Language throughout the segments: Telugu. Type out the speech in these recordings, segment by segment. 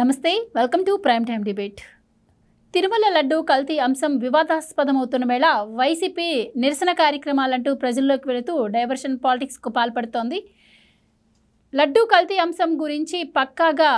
నమస్తే welcome to prime time debate. Tirumala laddu కల్తీ అంశం వివాదాస్పదమవుతున్న వేళ వైసీపీ నిరసన కార్యక్రమాలంటూ ప్రజల్లోకి వెళుతూ డైవర్షన్ పాలిటిక్స్కు పాల్పడుతోంది. లడ్డు కల్తీ అంశం గురించి పక్కాగా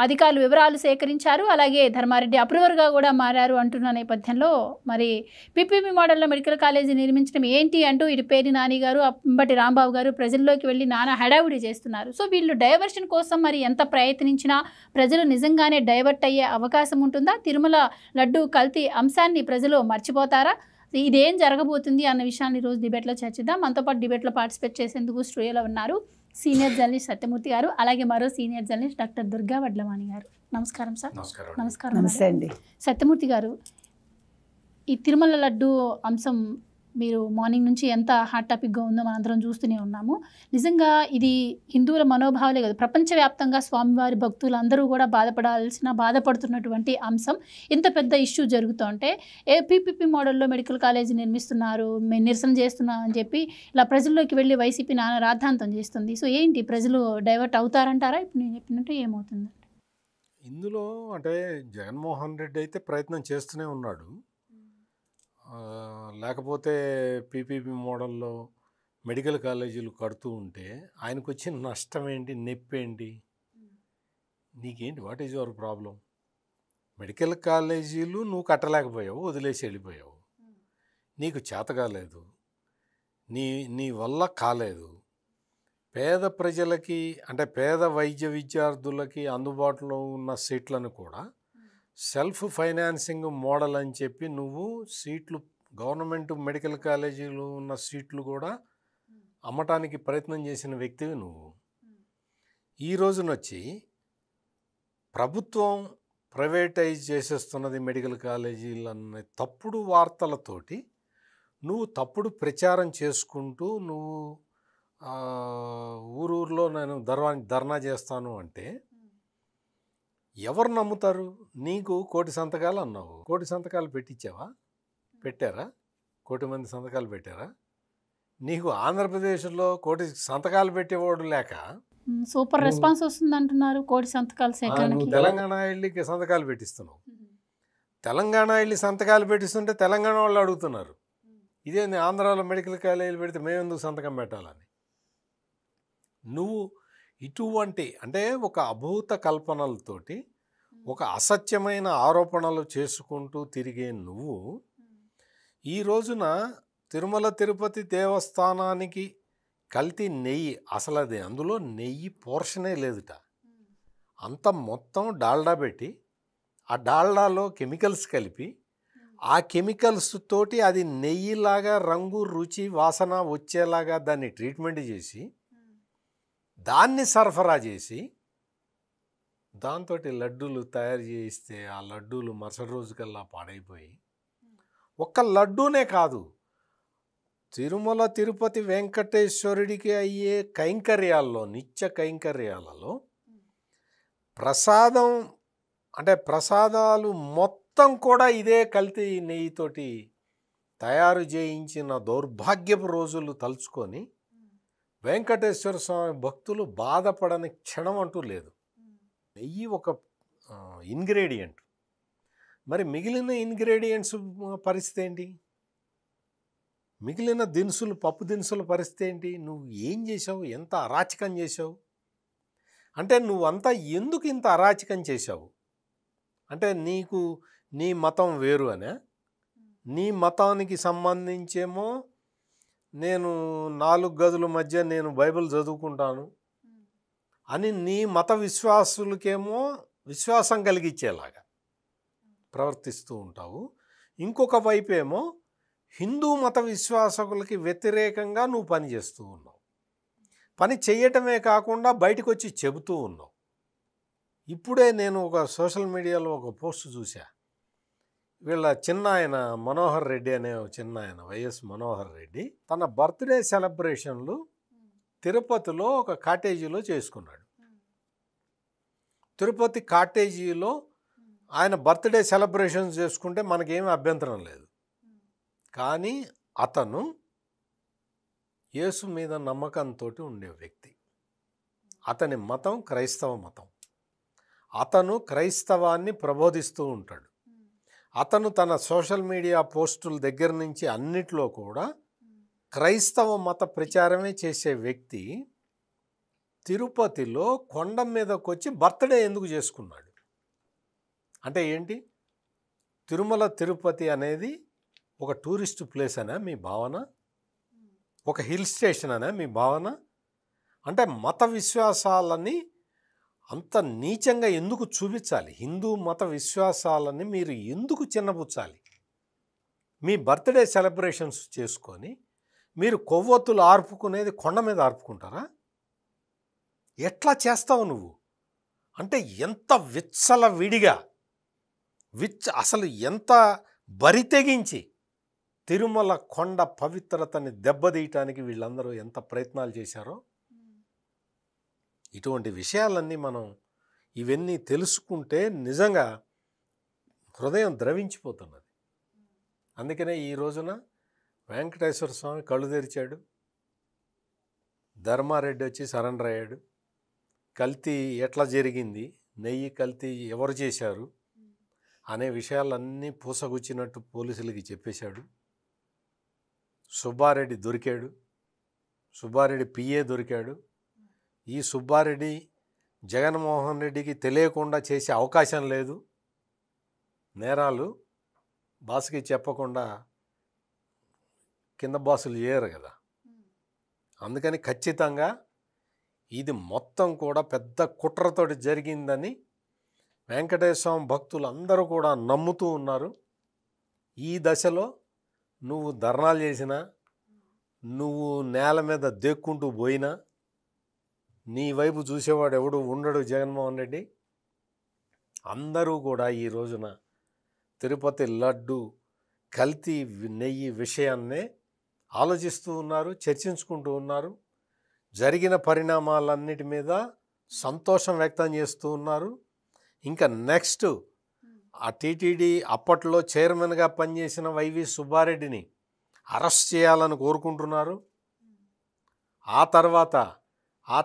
అధికారులు వివరాలు సేకరించారు. అలాగే ధర్మారెడ్డి అప్రూవర్గా కూడా మారారు అంటున్న నేపథ్యంలో మరి పీపీపీ మోడల్లో మెడికల్ కాలేజీ నిర్మించడం ఏంటి అంటూ ఇటు పేరి నాని గారు, అంబటి రాంబాబు గారు ప్రజల్లోకి వెళ్ళి నానా హడావుడి చేస్తున్నారు. సో వీళ్ళు డైవర్షన్ కోసం మరి ఎంత ప్రయత్నించినా ప్రజలు నిజంగానే డైవర్ట్ అయ్యే అవకాశం ఉంటుందా? తిరుమల లడ్డు కల్తీ అంశాన్ని ప్రజలు మర్చిపోతారా? ఇదేం జరగబోతుంది అన్న విషయాన్ని ఈరోజు డిబేట్లో చర్చిద్దాం. మనతో పాటు డిబేట్లో పార్టిసిపేట్ చేసేందుకు స్టూడియోలో ఉన్నారు సీనియర్ జర్నలిస్ట్ సత్యమూర్తి గారు, అలాగే మరో senior journalist doctor Durga Vadlamani గారు. నమస్కారం సార్. నమస్కారం. నమస్తే అండి. సత్యమూర్తి గారు, ఈ తిరుమల లడ్డు అంశం మీరు మార్నింగ్ నుంచి ఎంత హాట్ టాపిక్గా ఉందో మనందరం చూస్తూనే ఉన్నాము. నిజంగా ఇది హిందువుల మనోభావాలే కాదు, ప్రపంచవ్యాప్తంగా స్వామివారి భక్తులందరూ కూడా బాధపడుతున్నటువంటి అంశం. ఇంత పెద్ద ఇష్యూ జరుగుతుంటే పీపీపీ మోడల్లో మెడికల్ కాలేజీ నిర్మిస్తున్నారు, మేము నిరసన చేస్తున్నాం అని చెప్పి ఇలా ప్రజల్లోకి వెళ్ళి వైసీపీ నానా రాద్ధాంతం చేస్తుంది. సో ఏంటి, ప్రజలు డైవర్ట్ అవుతారంటారా? ఇప్పుడు నేను చెప్పినట్టు ఏమవుతుంది ఇందులో? అంటే జగన్మోహన్ రెడ్డి అయితే ప్రయత్నం చేస్తూనే ఉన్నాడు. లేకపోతే పీపీపీ మోడల్లో మెడికల్ కాలేజీలు కడుతూ ఉంటే ఆయనకు వచ్చిన నష్టం ఏంటి, నొప్పి ఏంటి? నీకేంటి, what is your problem? Medical కాలేజీలు నువ్వు కట్టలేకపోయావు, వదిలేసి వెళ్ళిపోయావు. నీకు చేత కాలేదు, నీ వల్ల కాలేదు. పేద ప్రజలకి, అంటే పేద వైద్య విద్యార్థులకి అందుబాటులో ఉన్న సీట్లను కూడా సెల్ఫ్ ఫైనాన్సింగ్ మోడల్ అని చెప్పి నువ్వు సీట్లు, గవర్నమెంట్ మెడికల్ కాలేజీలు ఉన్న సీట్లు కూడా అమ్మటానికి ప్రయత్నం చేసిన వ్యక్తివి నువ్వు. ఈ రోజునొచ్చి ప్రభుత్వం ప్రైవేటైజ్ చేసేస్తున్నది మెడికల్ కాలేజీలు అనే తప్పుడు వార్తలతోటి నువ్వు తప్పుడు ప్రచారం చేసుకుంటూ నువ్వు ఊరూరులో నేను ధర్నా చేస్తాను అంటే ఎవరు నమ్ముతారు? నీకు 1,000 సంతకాలు అన్నావు, 1,000 సంతకాలు పెట్టించావా? పెట్టారా? 1,000 మంది సంతకాలు పెట్టారా? నీకు ఆంధ్రప్రదేశ్లో 1,000 సంతకాలు పెట్టేవాడు లేక సూపర్ రెస్పాన్స్ వస్తుంది అంటున్నారు. 1,000 సంతకాలు సేకరణకి తెలంగాణ వెళ్ళి సంతకాలు పెట్టిస్తున్నావు. తెలంగాణ వెళ్ళి సంతకాలు పెట్టిస్తుంటే తెలంగాణ వాళ్ళు అడుగుతున్నారు, ఇదేంది ఆంధ్రాలో మెడికల్ కాలేజీలు పెడితే మేమెందుకు సంతకం పెట్టాలని. నువ్వు ఇటువంటి, అంటే ఒక అభూత కల్పనలతోటి ఒక అసత్యమైన ఆరోపణలు చేసుకుంటూ తిరిగే నువ్వు ఈ రోజున తిరుమల తిరుపతి దేవస్థానానికి కల్తీ నెయ్యి, అసలు అది అందులో నెయ్యి పోర్షనే లేదుట. అంత మొత్తం డాల్డా పెట్టి ఆ డాల్డాలో కెమికల్స్ కలిపి ఆ కెమికల్స్ తోటి అది నెయ్యిలాగా రంగు, రుచి, వాసన వచ్చేలాగా దాన్ని ట్రీట్మెంట్ చేసి దాన్ని సరఫరా చేసి దాంతో లడ్డూలు తయారు చేయిస్తే ఆ లడ్డూలు మరుసటి రోజుకల్లా పాడైపోయి, ఒక్క లడ్డూనే కాదు, తిరుమల తిరుపతి వెంకటేశ్వరుడికి అయ్యే కైంకర్యాల్లో, నిత్య కైంకర్యాలలో ప్రసాదం, అంటే ప్రసాదాలు మొత్తం కూడా ఇదే కల్తీ నెయ్యితోటి తయారు చేయించిన దౌర్భాగ్యపు రోజులు తలుచుకొని వెంకటేశ్వర స్వామి భక్తులు బాధపడని క్షణం అంటూ లేదు. నెయ్యి ఒక ఇంగ్రీడియంట్, మరి మిగిలిన ఇంగ్రీడియంట్స్ పరిస్థితి ఏంటి? మిగిలిన దినుసులు, పప్పు దినుసుల పరిస్థితి ఏంటి? నువ్వు ఏం చేసావు? ఎంత అరాచకం చేసావు? అంటే నువ్వంతా ఎందుకు ఇంత అరాచకం చేసావు? అంటే నీకు నీ మతం వేరు అనే, నీ మతానికి సంబంధించేమో నేను 4 గదుల మధ్య నేను బైబిల్ చదువుకుంటాను అని నీ మత విశ్వాసులకేమో విశ్వాసం కలిగించేలాగా ప్రవర్తిస్తూ ఉంటావు. ఇంకొక వైపేమో హిందూ మత విశ్వాసకులకి వ్యతిరేకంగా నువ్వు పని చేస్తూ ఉన్నావు. పని చేయటమే కాకుండా బయటకు వచ్చి చెబుతూ ఉన్నావు. ఇప్పుడే నేను ఒక సోషల్ మీడియాలో ఒక పోస్ట్ చూసా. వీళ్ళ చిన్న ఆయన మనోహర్ రెడ్డి అనే చిన్న ఆయన, వైఎస్ మనోహర్ రెడ్డి, తన బర్త్డే సెలబ్రేషన్లు తిరుపతిలో ఒక కాటేజీలో చేసుకున్నాడు. తిరుపతి కాటేజీలో ఆయన బర్త్డే సెలబ్రేషన్స్ చేసుకుంటే మనకేమీ అభ్యంతరం లేదు. కానీ అతను యేసు మీద నమ్మకంతో ఉండే వ్యక్తి. అతని మతం క్రైస్తవ మతం. అతను క్రైస్తవాన్ని ప్రబోధిస్తూ ఉంటాడు. అతను తన సోషల్ మీడియా పోస్టుల దగ్గర నుంచి అన్నిట్లో కూడా క్రైస్తవ మత ప్రచారమే చేసే వ్యక్తి తిరుపతిలో కొండ మీదకి వచ్చి బర్త్డే ఎందుకు చేసుకున్నాడు? అంటే ఏంటి? తిరుమల తిరుపతి అనేది ఒక టూరిస్ట్ ప్లేస్ అనే మీ భావన? ఒక హిల్ స్టేషన్ అనే మీ భావన? అంటే మత విశ్వాసాలని అంత నీచంగా ఎందుకు చూపించాలి? హిందూ మత విశ్వాసాలని మీరు ఎందుకు చిన్నపుచ్చాలి? మీ బర్త్డే సెలబ్రేషన్స్ చేసుకొని మీరు కొవ్వొత్తులు ఆర్పుకునేది కొండ మీద ఆర్పుకుంటారా? ఎట్లా చేస్తావు నువ్వు? అంటే ఎంత విచ్చలవిడిగా అసలు ఎంత బరి తెగించి తిరుమల కొండ పవిత్రతని దెబ్బతీయటానికి వీళ్ళందరూ ఎంత ప్రయత్నాలు చేశారో. ఇటువంటి విషయాలన్నీ మనం ఇవన్నీ తెలుసుకుంటే నిజంగా హృదయం ద్రవించిపోతున్నది. అందుకనే ఈ రోజున వెంకటేశ్వర స్వామి కళ్ళు తెరిచాడు, ధర్మారెడ్డి వచ్చి సరెండర్ అయ్యాడు. కల్తీ ఎట్లా జరిగింది, నెయ్యి కల్తీ ఎవరు చేశారు అనే విషయాలన్నీ పూసగుచ్చినట్టు పోలీసులకి చెప్పేశాడు. సుబ్బారెడ్డి దొరికాడు, సుబ్బారెడ్డి పిఏ దొరికాడు. ఈ సుబ్బారెడ్డి జగన్మోహన్ రెడ్డికి తెలియకుండా చేసే అవకాశం లేదు. నేరాలు బాస్కి చెప్పకుండా కింద బాసులు చేయరు కదా. అందుకని ఖచ్చితంగా ఇది మొత్తం కూడా పెద్ద కుట్రతోటి జరిగిందని వెంకటేశ్వర స్వామి భక్తులు అందరూ కూడా నమ్ముతూ ఉన్నారు. ఈ దశలో నువ్వు ధర్నాలు చేసినా, నువ్వు నేల మీద దేక్కుంటూ పోయినా నీ వైపు చూసేవాడు ఎవడు ఉండడు జగన్మోహన్ రెడ్డి. అందరూ కూడా ఈ రోజున తిరుపతి లడ్డు కల్తీ నెయ్యి విషయాన్నే ఆలోచిస్తూ ఉన్నారు, చర్చించుకుంటూ ఉన్నారు. జరిగిన పరిణామాలన్నిటి మీద సంతోషం వ్యక్తం చేస్తూ ఉన్నారు. ఇంకా నెక్స్ట్ ఆ టీటీడీ అప్పట్లో చైర్మన్గా పనిచేసిన వైవి సుబ్బారెడ్డిని అరెస్ట్ చేయాలని కోరుకుంటున్నారు. ఆ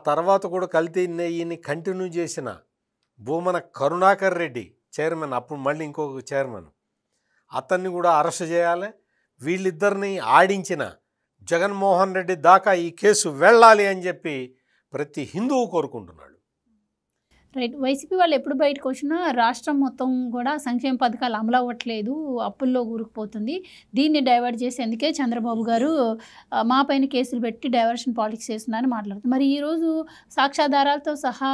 తర్వాత కూడా కల్తీ నెయ్యిని కంటిన్యూ చేసిన భూమన కరుణాకర్ రెడ్డి చైర్మన్, అప్పుడు మళ్ళీ ఇంకొక చైర్మన్, అతన్ని కూడా అరెస్ట్ చేయాలి. వీళ్ళిద్దరిని ఆడించిన జగన్మోహన్ రెడ్డి దాకా ఈ కేసు వెళ్ళాలి అని చెప్పి ప్రతి హిందువు కోరుకుంటున్నాడు. రైట్. వైసీపీ వాళ్ళు ఎప్పుడు బయటకు వచ్చినా రాష్ట్రం మొత్తం కూడా సంక్షేమ పథకాలు అమలు అవ్వట్లేదు, అప్పుల్లో కూరుకుపోతుంది, దీన్ని డైవర్ట్ చేసేందుకే చంద్రబాబు గారు మా పైన కేసులు పెట్టి డైవర్షన్ పాలిటిక్స్ చేస్తున్నారని మాట్లాడుతుంది. మరి ఈరోజు సాక్ష్యాధారాలతో సహా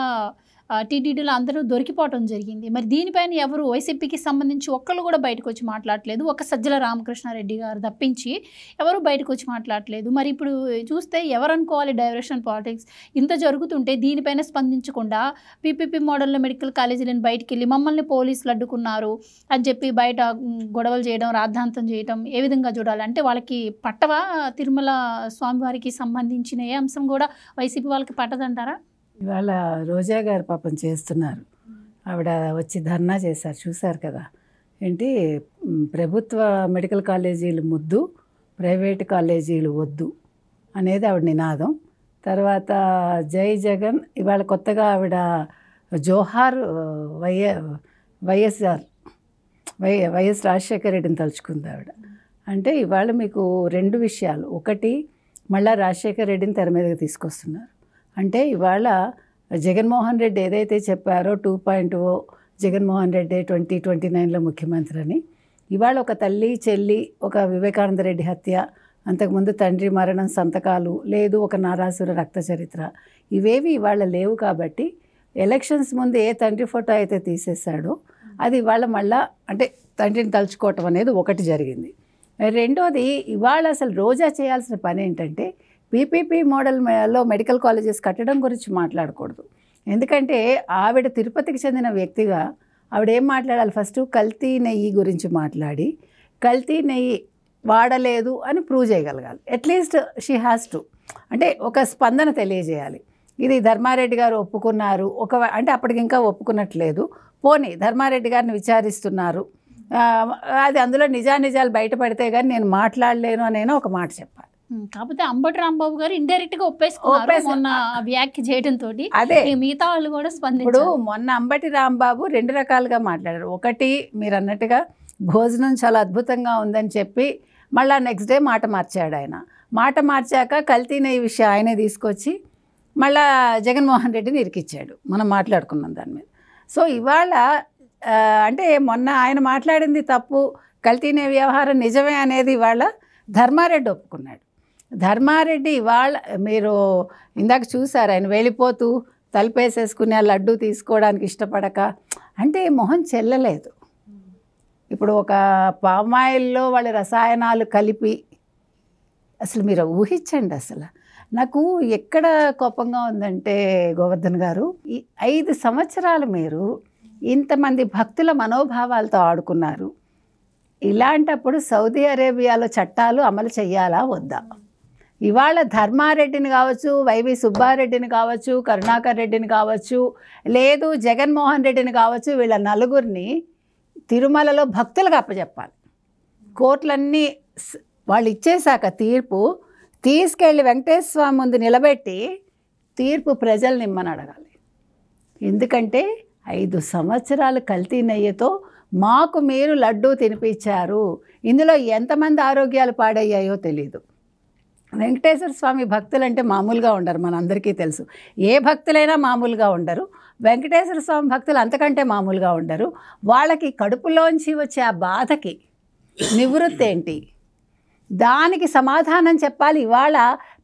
టీటీడీలో అందరూ దొరికిపోవటం జరిగింది. మరి దీనిపైన ఎవరు వైసీపీకి సంబంధించి ఒక్కళ్ళు కూడా బయటకు వచ్చి మాట్లాడలేదు. ఒక సజ్జల రామకృష్ణారెడ్డి గారు తప్పించి ఎవరు బయటకు వచ్చి మాట్లాడలేదు. మరి ఇప్పుడు చూస్తే ఎవరు అనుకోవాలి డైవర్షన్ పాలిటిక్స్ ఇంత జరుగుతుంటే దీనిపైన స్పందించకుండా పీపీపీ మోడల్లో మెడికల్ కాలేజీలను బయటికి వెళ్ళి మమ్మల్ని పోలీసులు అడ్డుకున్నారు అని చెప్పి బయట గొడవలు చేయడం, రాద్ధాంతం చేయడం ఏ విధంగా చూడాలి? అంటే వాళ్ళకి పట్టవా? తిరుమల స్వామివారికి సంబంధించిన ఏ అంశం కూడా వైసీపీ వాళ్ళకి పట్టదంటారా? ఇవాళ రోజా గారు పాపం చేస్తున్నారు. ఆవిడ వచ్చి ధర్నా చేశారు, చూశారు కదా. ఏంటి, ప్రభుత్వ మెడికల్ కాలేజీలు ముద్దు, ప్రైవేట్ కాలేజీలు వద్దు అనేది ఆవిడ నినాదం. తర్వాత జై జగన్, ఇవాళ కొత్తగా ఆవిడ జోహార్ వైఎస్ రాజశేఖర రెడ్డిని తలుచుకుంది ఆవిడ. అంటే ఇవాళ మీకు రెండు విషయాలు. ఒకటి, మళ్ళీ రాజశేఖర రెడ్డిని తెర మీదకి తీసుకొస్తున్నారు. అంటే ఇవాళ జగన్మోహన్ రెడ్డి ఏదైతే చెప్పారో 2.0 జగన్మోహన్ రెడ్డి 2029లో ముఖ్యమంత్రి అని, ఇవాళ ఒక తల్లి చెల్లి, ఒక వివేకానంద రెడ్డి హత్య, అంతకుముందు తండ్రి మరణం, సంతకాలు లేదు, ఒక నారాసుర రక్త చరిత్ర, ఇవేవి ఇవాళ లేవు. కాబట్టి ఎలక్షన్స్ ముందు ఏ తండ్రి ఫోటో అయితే తీసేశాడో అది ఇవాళ మళ్ళా అంటే తండ్రిని తలుచుకోవటం అనేది ఒకటి జరిగింది. రెండోది, ఇవాళ అసలు రోజా చేయాల్సిన పని ఏంటంటే పీపీపీ మోడల్లో మెడికల్ కాలేజెస్ కట్టడం గురించి మాట్లాడకూడదు. ఎందుకంటే ఆవిడ తిరుపతికి చెందిన వ్యక్తిగా ఆవిడ ఏం మాట్లాడాలి? ఫస్ట్ కల్తీ నెయ్యి గురించి మాట్లాడి కల్తీ నెయ్యి వాడలేదు అని ప్రూవ్ చేయగలగాలి. అట్లీస్ట్ షీ హ్యాస్ టు, అంటే ఒక స్పందన తెలియజేయాలి. ఇది ధర్మారెడ్డి గారు ఒప్పుకున్నారు, అంటే అప్పటికి ఇంకా ఒప్పుకున్నట్లేదు, పోనీ ధర్మారెడ్డి గారిని విచారిస్తున్నారు, అది అందులో నిజానిజాలు బయటపడితే కానీ నేను మాట్లాడలేను అనేనా ఒక మాట చెప్పాలి. కాకపోతే అంబటి రాంబాబు గారు ఇండైరెక్ట్ గా ఒప్పేసుకున్నారు మొన్న వ్యాఖ్య చేయడం తోటి. అదే మిగతా వాళ్ళు కూడా ఇప్పుడు స్పందించారు. మొన్న అంబటి రాంబాబు 2 రకాలుగా మాట్లాడారు. ఒకటి మీరు అన్నట్టుగా భోజనం చాలా అద్భుతంగా ఉందని చెప్పి మళ్ళీ నెక్స్ట్ డే మాట మార్చాడు ఆయన. మాట మార్చాక కల్తీ నెయ్యి విషయం ఆయనే తీసుకొచ్చి మళ్ళా జగన్మోహన్ రెడ్డిని ఇరికిచ్చాడు. మనం మాట్లాడుకున్నాం దాని మీద. సో ఇవాళ అంటే మొన్న ఆయన మాట్లాడింది తప్పు, కల్తీ నెయ్యి వ్యవహారం నిజమే అనేది ఇవాళ ధర్మారెడ్డి ఒప్పుకున్నాడు. ధర్మారెడ్డి ఇవాళ మీరు ఇందాక చూసారు ఆయన వెళ్ళిపోతూ తలుపేసేసుకుని ఆ లడ్డు తీసుకోవడానికి ఇష్టపడక, అంటే మొహం చెల్లలేదు. ఇప్పుడు ఒక పామాయిల్లో వాళ్ళ రసాయనాలు కలిపి అసలు మీరు ఊహించండి. అసలు నాకు ఎక్కడ కోపంగా ఉందంటే గోవర్ధన్ గారు, ఈ 5 సంవత్సరాలు మీరు ఇంతమంది భక్తుల మనోభావాలతో ఆడుకున్నారు. ఇలాంటప్పుడు సౌదీ అరేబియాలో చట్టాలు అమలు చేయాలా వద్దా? ఇవాళ ధర్మారెడ్డిని కావచ్చు, వైవి సుబ్బారెడ్డిని కావచ్చు, కరుణాకర్ రెడ్డిని కావచ్చు, లేదు జగన్మోహన్ రెడ్డిని కావచ్చు, వీళ్ళ నలుగురిని తిరుమలలో భక్తులకు అప్పచెప్పాలి. కోర్టులన్నీ వాళ్ళు ఇచ్చేశాక తీర్పు తీసుకెళ్ళి వెంకటేశ్వర స్వామి ముందు నిలబెట్టి తీర్పు ప్రజల్ని ఇమ్మని అడగాలి. ఎందుకంటే 5 సంవత్సరాలు కల్తీ నెయ్యితో మాకు మీరు లడ్డూ తినిపించారు. ఇందులో ఎంతమంది ఆరోగ్యాలు పాడయ్యాయో తెలీదు. వెంకటేశ్వర స్వామి భక్తులు అంటే మామూలుగా ఉండరు, మనందరికీ తెలుసు. ఏ భక్తులైనా మామూలుగా ఉండరు, వెంకటేశ్వర స్వామి భక్తులు అంతకంటే మామూలుగా ఉండరు. వాళ్ళకి కడుపులోంచి వచ్చే ఆ బాధకి నివృత్తి ఏంటి, దానికి సమాధానం చెప్పాలి. ఇవాళ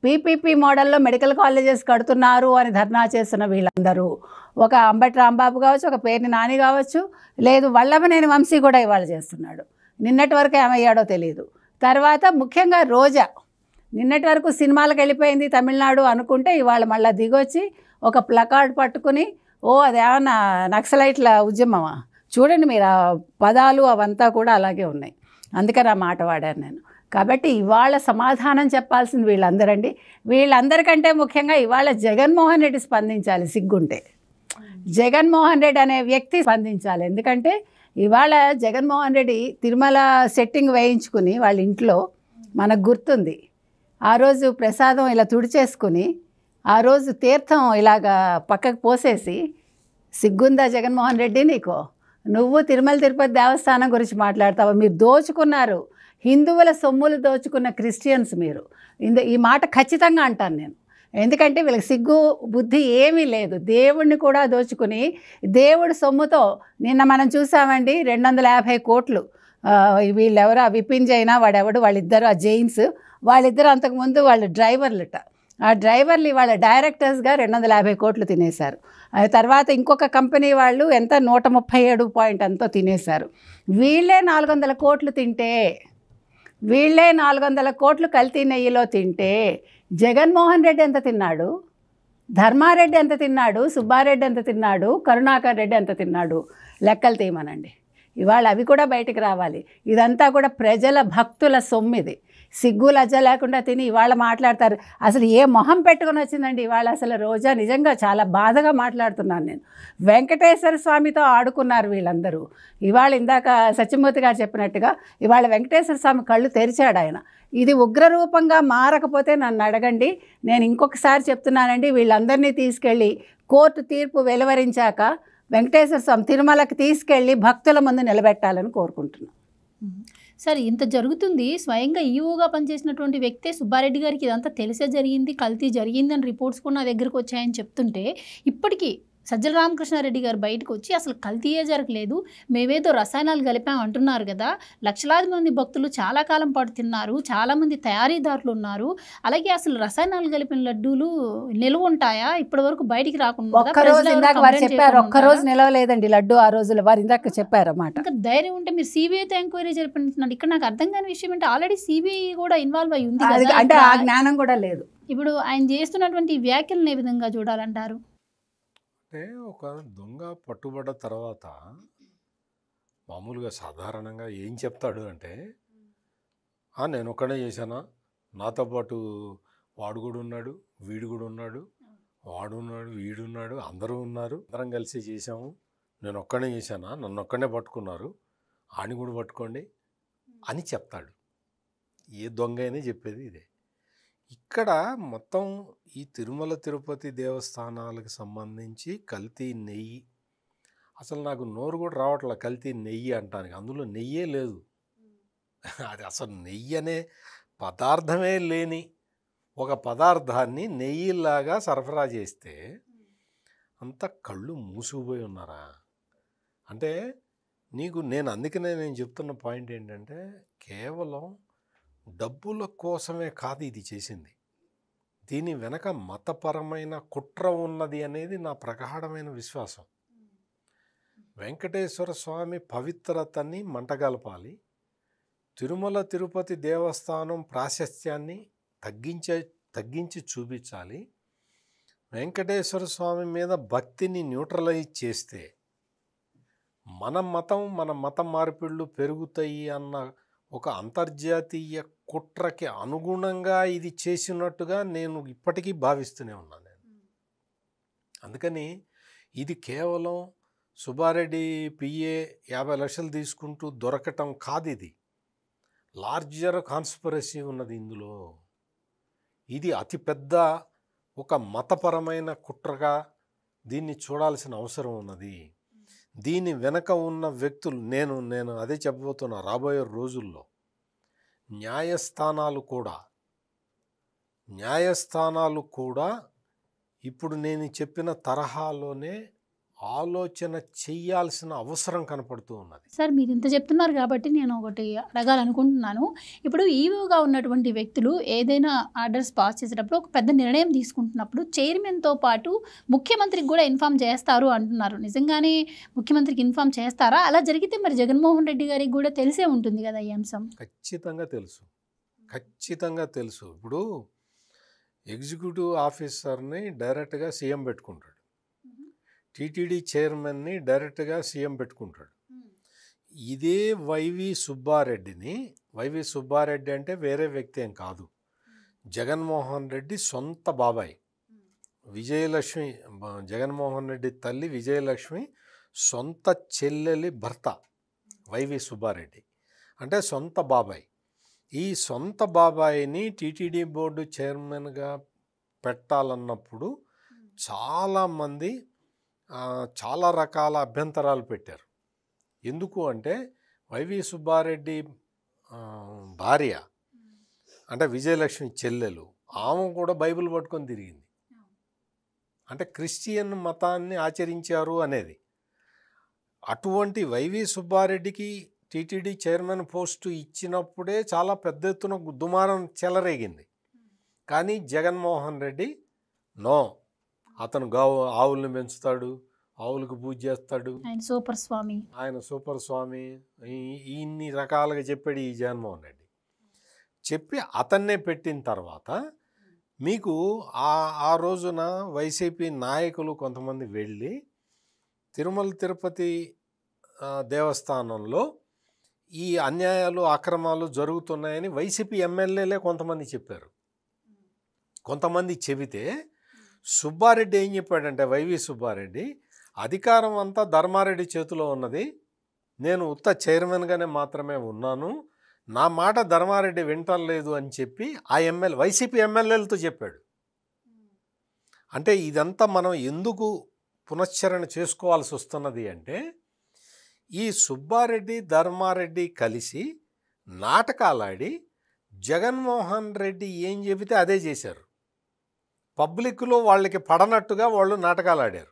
పీపీపీ మోడల్లో మెడికల్ కాలేజెస్ కడుతున్నారు అని ధర్నా చేస్తున్న వీళ్ళందరూ, ఒక అంబటి రాంబాబు కావచ్చు, ఒక పేర్ని నాని కావచ్చు, లేదు వల్లభనేని వంశీ కూడా ఇవాళ చేస్తున్నాడు. నిన్నటి వరకు ఏమయ్యాడో తెలియదు. తర్వాత ముఖ్యంగా రోజా నిన్నటి వరకు సినిమాలకు వెళ్ళిపోయింది తమిళనాడు అనుకుంటే ఇవాళ మళ్ళీ దిగొచ్చి ఒక ప్లకార్డ్ పట్టుకుని అదేమన్నా నక్సలైట్ల ఉద్యమమా? చూడండి మీరు ఆ పదాలు అవంతా కూడా అలాగే ఉన్నాయి. అందుకని ఆ మాట వాడాను నేను. కాబట్టి ఇవాళ సమాధానం చెప్పాల్సింది వీళ్ళందరండి. వీళ్ళందరికంటే ముఖ్యంగా ఇవాళ జగన్మోహన్ రెడ్డి స్పందించాలి. సిగ్గుంటే జగన్మోహన్ రెడ్డి అనే వ్యక్తి స్పందించాలి. ఎందుకంటే ఇవాళ జగన్మోహన్ రెడ్డి తిరుమల సెట్టింగ్ వేయించుకుని వాళ్ళ ఇంట్లో మనకు గుర్తుంది, ఆ రోజు ప్రసాదం ఇలా తుడిచేసుకుని ఆ రోజు తీర్థం ఇలాగా పక్కకు పోసేసి, సిగ్గుందా జగన్మోహన్ రెడ్డి నీకు? నువ్వు తిరుమల తిరుపతి దేవస్థానం గురించి మాట్లాడతావు. మీరు దోచుకున్నారు, హిందువుల సొమ్ములు దోచుకున్న క్రిస్టియన్స్ మీరు. ఈ మాట ఖచ్చితంగా అంటాను నేను. ఎందుకంటే వీళ్ళకి సిగ్గు బుద్ధి ఏమీ లేదు. దేవుణ్ణి కూడా దోచుకుని దేవుడి సొమ్ముతో నిన్న మనం చూసామండి 250 కోట్లు. వీళ్ళెవరు, ఆ విపిన్ జైనా వాడెవడు, వాళ్ళిద్దరు ఆ జైన్స్, వాళ్ళిద్దరు అంతకుముందు వాళ్ళు డ్రైవర్లుట. ఆ డ్రైవర్లు వాళ్ళ డైరెక్టర్స్గా 250 కోట్లు తినేశారు. తర్వాత ఇంకొక కంపెనీ వాళ్ళు ఎంత 137 పాయింట్ ఎంతో తినేశారు. వీళ్ళే 400 కోట్లు తింటే, వీళ్ళే 400 కోట్లు కల్తీ నెయ్యిలో తింటే జగన్మోహన్ రెడ్డి ఎంత తిన్నాడు, ధర్మారెడ్డి ఎంత తిన్నాడు, సుబ్బారెడ్డి ఎంత తిన్నాడు, కరుణాకర్ రెడ్డి ఎంత తిన్నాడు? లెక్కలు తీయమనండి. ఇవాళ అవి కూడా బయటికి రావాలి. ఇదంతా కూడా ప్రజల భక్తుల సొమ్మిది. సిగ్గు లజ్జ లేకుండా తిని ఇవాళ మాట్లాడతారు. అసలు ఏ మొహం పెట్టుకొని వచ్చిందండి ఇవాళ? అసలు రోజా నిజంగా చాలా బాధగా మాట్లాడుతున్నాను నేను. వెంకటేశ్వర స్వామితో ఆడుకున్నారు వీళ్ళందరూ. ఇవాళ ఇందాక సత్యమూర్తి గారు చెప్పినట్టుగా ఇవాళ వెంకటేశ్వర స్వామి కళ్ళు తెరిచాడు ఆయన. ఇది ఉగ్రరూపంగా మారకపోతే నన్ను అడగండి. నేను ఇంకొకసారి చెప్తున్నానండి, వీళ్ళందరినీ తీసుకెళ్ళి కోర్టు తీర్పు వెలువరించాక వెంకటేశ్వర స్వామి తిరుమలకి తీసుకెళ్ళి భక్తుల ముందు నిలబెట్టాలని కోరుకుంటున్నాను. సరే, ఇంత జరుగుతుంది. స్వయంగా ఈఓగా పనిచేసినటువంటి వ్యక్తే సుబ్బారెడ్డి గారికి ఇదంతా తెలిసే జరిగింది, కల్తీ జరిగిందని రిపోర్ట్స్ కూడా నా దగ్గరకు వచ్చాయని చెప్తుంటే, ఇప్పటికీ సజ్జల రామకృష్ణారెడ్డి గారు బయటకు వచ్చి అసలు కల్తీయే జరగలేదు, మేమేదో రసాయనాలు కలిపాం అంటున్నారు కదా, లక్షలాది మంది భక్తులు చాలా కాలం పాటు తిన్నారు, చాలామంది తయారీదారులు ఉన్నారు, అలాగే అసలు రసాయనాలు కలిపిన లడ్డూలు నిల్వ ఉంటాయా? ఇప్పటి వరకు బయటికి రాకుండా ఒక్కరోజు నిలవలేదండి లడ్డు. ఆ రోజులో వారు ఇందాక చెప్పారు అన్నమాట. ఇంకా ధైర్యం ఉంటే మీరు సిబిఐతో ఎంక్వైరీ జరిపిస్తున్నారు. ఇక్కడ నాకు అర్థం కాని విషయం అంటే ఆల్రెడీ సిబిఐ కూడా ఇన్వాల్వ్ అయ్యి ఉంది కదా, అంటే ఆ జ్ఞానం కూడా లేదు. ఇప్పుడు ఆయన చేస్తున్నటువంటి వ్యాఖ్యలను ఏ విధంగా చూడాలంటారు? అంటే ఒక దొంగ పట్టుబడ్డ తర్వాత మామూలుగా సాధారణంగా ఏం చెప్తాడు అంటే, నేను ఒక్కడే చేశానా, నాతో పాటు వాడు కూడా ఉన్నాడు, వీడు కూడా ఉన్నాడు, వాడున్నాడు, వీడున్నాడు, అందరూ ఉన్నారు, అందరం కలిసి చేసాము, నేను ఒక్కడే చేశానా, నన్ను ఒక్కడే పట్టుకున్నారు, ఆని కూడా పట్టుకోండి అని చెప్తాడు. ఏ దొంగ అయినా చెప్పేది ఇదే. ఇక్కడ మొత్తం ఈ తిరుమల తిరుపతి దేవస్థానాలకు సంబంధించి కల్తీ నెయ్యి, అసలు నాకు నోరు కూడా రావట్లే కల్తీ నెయ్యి అంటానికి. అందులో నెయ్యే లేదు. అది అసలు నెయ్యి అనే పదార్థమే లేని ఒక పదార్థాన్ని నెయ్యిలాగా సరఫరా చేస్తే అంత కళ్ళు మూసుకుపోయి ఉన్నారా అంటే అందుకనే నేను చెప్తున్న పాయింట్ ఏంటంటే, కేవలం డబ్బుల కోసమే కాదు ఇది చేసింది. దీని వెనక మతపరమైన కుట్ర ఉన్నది అనేది నా ప్రగాఢమైన విశ్వాసం. వెంకటేశ్వర స్వామి పవిత్రతని మంటగలపాలి, తిరుమల తిరుపతి దేవస్థానం ప్రాశస్త్యాన్ని తగ్గించి చూపించాలి, వెంకటేశ్వర స్వామి మీద భక్తిని న్యూట్రలైజ్ చేస్తే మన మత మార్పిళ్ళు పెరుగుతాయి అన్న ఒక అంతర్జాతీయ కుట్రకి అనుగుణంగా ఇది చేసినట్టుగా నేను ఇప్పటికీ భావిస్తూనే ఉన్నాను. అందుకని ఇది కేవలం సుబ్బారెడ్డి పిఏ 50 లక్షలు తీసుకుంటూ దొరకటం కాదు. ఇది లార్జర్ కాన్స్పిరసీ ఉన్నది ఇందులో. ఇది అతిపెద్ద ఒక మతపరమైన కుట్రగా దీన్ని చూడాల్సిన అవసరం ఉన్నది. దీని వెనక ఉన్న వ్యక్తులు నేను అదే చెప్పబోతున్నా. రాబోయే రోజుల్లో న్యాయస్థానాలు కూడా ఇప్పుడు నేను చెప్పిన తరహాలోనే ఆలోచన చెయ్యాల్సిన అవసరం కనపడుతూ ఉన్నది. సార్, మీరు ఇంత చెప్తున్నారు కాబట్టి నేను ఒకటి అడగాలనుకుంటున్నాను. ఇప్పుడు ఈవోగా ఉన్నటువంటి వ్యక్తులు ఏదైనా ఆర్డర్స్ పాస్ చేసేటప్పుడు ఒక పెద్ద నిర్ణయం తీసుకుంటున్నప్పుడు చైర్మన్తో పాటు ముఖ్యమంత్రికి కూడా ఇన్ఫామ్ చేస్తారు అంటున్నారు. నిజంగానే ముఖ్యమంత్రికి ఇన్ఫామ్ చేస్తారా? అలా జరిగితే మరి జగన్మోహన్ రెడ్డి గారికి కూడా తెలిసే ఉంటుంది కదా ఈ అంశం. ఖచ్చితంగా తెలుసు. ఇప్పుడు ఎగ్జిక్యూటివ్ ఆఫీసర్ని డైరెక్ట్గా సీఎం పెట్టుకుంటాడు, టీటీడీ చైర్మన్ని డైరెక్ట్గా సీఎం పెట్టుకుంటాడు. ఇదే వైవి సుబ్బారెడ్డి అంటే వేరే వ్యక్తి ఏం కాదు, జగన్మోహన్ రెడ్డి సొంత బాబాయ్. జగన్మోహన్ రెడ్డి తల్లి విజయలక్ష్మి సొంత చెల్లెలి భర్త వైవి సుబ్బారెడ్డి అంటే సొంత బాబాయ్. ఈ సొంత బాబాయిని టీటీడీ బోర్డు చైర్మన్గా పెట్టాలన్నప్పుడు చాలామంది చాలా రకాల అభ్యంతరాలు పెట్టారు. ఎందుకు అంటే వైవి సుబ్బారెడ్డి భార్య అంటే విజయలక్ష్మి చెల్లెలు, ఆమె కూడా బైబిల్ పట్టుకొని తిరిగింది. అంటే క్రిస్టియన్ మతాన్ని ఆచరించారు అనేది. అటువంటి వైవి సుబ్బారెడ్డికి టీటీడీ చైర్మన్ పోస్టు ఇచ్చినప్పుడే చాలా పెద్ద ఎత్తున దుమారం చెలరేగింది. కానీ జగన్మోహన్ రెడ్డి నో, అతను ఆవుల్ని పెంచుతాడు, ఆవులకు పూజ చేస్తాడు, ఆయన సూపర్ స్వామి ఇన్ని రకాలుగా చెప్పాడు ఈ జగన్మోహన్ రెడ్డి. చెప్పి అతన్నే పెట్టిన తర్వాత మీకు ఆ రోజున వైసీపీ నాయకులు కొంతమంది వెళ్ళి తిరుమల తిరుపతి దేవస్థానంలో ఈ అన్యాయాలు అక్రమాలు జరుగుతున్నాయని వైసీపీ ఎమ్మెల్యేలే కొంతమంది చెప్పారు. కొంతమంది చెబితే సుబ్బారెడ్డి ఏం చెప్పాడంటే, వైవి సుబ్బారెడ్డి, అధికారం అంతా ధర్మారెడ్డి చేతిలో ఉన్నది, నేను ఉత్త చైర్మన్గానే మాత్రమే ఉన్నాను, నా మాట ధర్మారెడ్డి వింటలేదు అని చెప్పి వైసీపీ ఎమ్మెల్యేలతో చెప్పాడు. అంటే ఇదంతా మనం ఎందుకు పునశ్చరణ చేసుకోవాల్సి వస్తున్నది అంటే, ఈ సుబ్బారెడ్డి ధర్మారెడ్డి కలిసి నాటకాలాడి జగన్మోహన్ రెడ్డి ఏం చెబితే అదే చేశారు. పబ్లిక్లో వాళ్ళకి పడనట్టుగా వాళ్ళు నాటకాలు ఆడారు.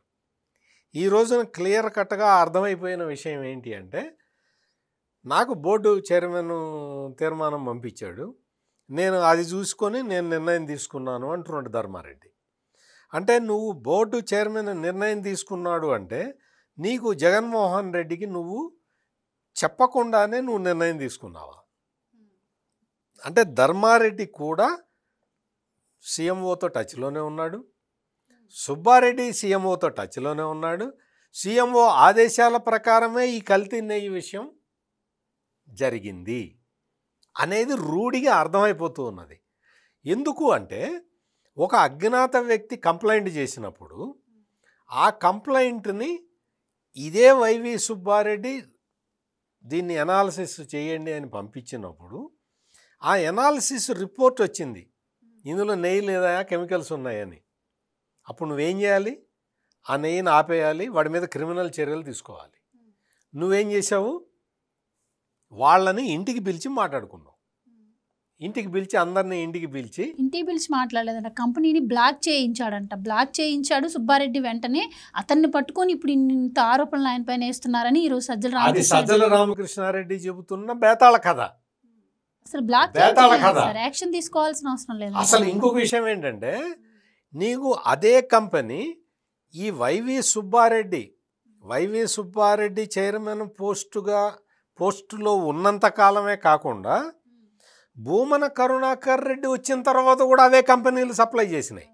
ఈ రోజున క్లియర్ కట్గా అర్థమైపోయిన విషయం ఏంటి అంటే, నాకు బోర్డు చైర్మన్ తీర్మానం పంపించాడు, నేను అది చూసుకొని నేను నిర్ణయం తీసుకున్నాను అంటున్నాడు ధర్మారెడ్డి. అంటే నువ్వు బోర్డు చైర్మన్ నిర్ణయం తీసుకున్నాడు అంటే నీకు జగన్మోహన్ రెడ్డికి నువ్వు చెప్పకుండానే నువ్వు నిర్ణయం తీసుకున్నావా? అంటే ధర్మారెడ్డి కూడా సీఎంఓతో టచ్లోనే ఉన్నాడు, సుబ్బారెడ్డి సీఎంఓతో టచ్లోనే ఉన్నాడు. సీఎంఓ ఆదేశాల ప్రకారమే ఈ కల్తీ నెయ్యి విషయం జరిగింది అనేది రూఢిగా అర్థమైపోతూ ఉన్నది. ఎందుకు అంటే, ఒక అజ్ఞాత వ్యక్తి కంప్లైంట్ చేసినప్పుడు ఆ కంప్లైంట్ని ఇదే వైవి సుబ్బారెడ్డి దీన్ని ఎనాలిసిస్ చేయండి అని పంపించినప్పుడు ఆ ఎనాలిసిస్ రిపోర్ట్ వచ్చింది ఇందులో నెయ్యి లేదా కెమికల్స్ ఉన్నాయని. అప్పుడు నువ్వేం చేయాలి? ఆ నెయ్యిని ఆపేయాలి, వాడి మీద క్రిమినల్ చర్యలు తీసుకోవాలి. నువ్వేం చేసావు? వాళ్ళని ఇంటికి పిలిచి మాట్లాడుకున్నావు. ఇంటికి పిలిచి అందరినీ ఇంటికి పిలిచి మాట్లాడలేదంట. కంపెనీని బ్లాక్ చేయించాడంట. బ్లాక్ చేయించాడు సుబ్బారెడ్డి. వెంటనే అతన్ని పట్టుకొని ఇప్పుడు ఇంత ఆరోపణలు ఆయన పైన వేస్తున్నారని ఈరోజు సజ్జల రామకృష్ణారెడ్డి చెబుతున్న బేతాళ కథ. అసలు బ్లాక్ బేతాళ కథ. యాక్షన్ తీసుకోవాల్సిన అవసరం లేదు. అసలు ఇంకొక విషయం ఏంటంటే, నీకు అదే కంపెనీ ఈ వైవి సుబ్బారెడ్డి చైర్మన్ పోస్టులో ఉన్నంత కాలమే కాకుండా భూమన కరుణాకర్ రెడ్డి వచ్చిన తర్వాత కూడా అదే కంపెనీలు సప్లై చేసినాయి.